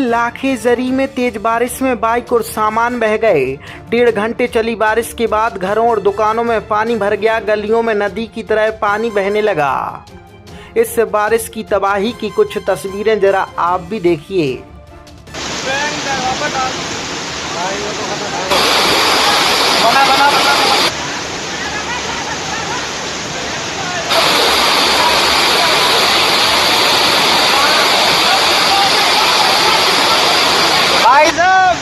लाखे जरी में तेज बारिश में बाइक और सामान बह गए। 1.5 घंटे चली बारिश के बाद घरों और दुकानों में पानी भर गया। गलियों में नदी की तरह पानी बहने लगा। इस बारिश की तबाही की कुछ तस्वीरें जरा आप भी देखिए। भाई साहब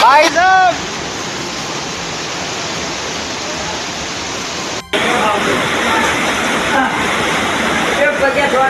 भाई साहब बजे थोड़ा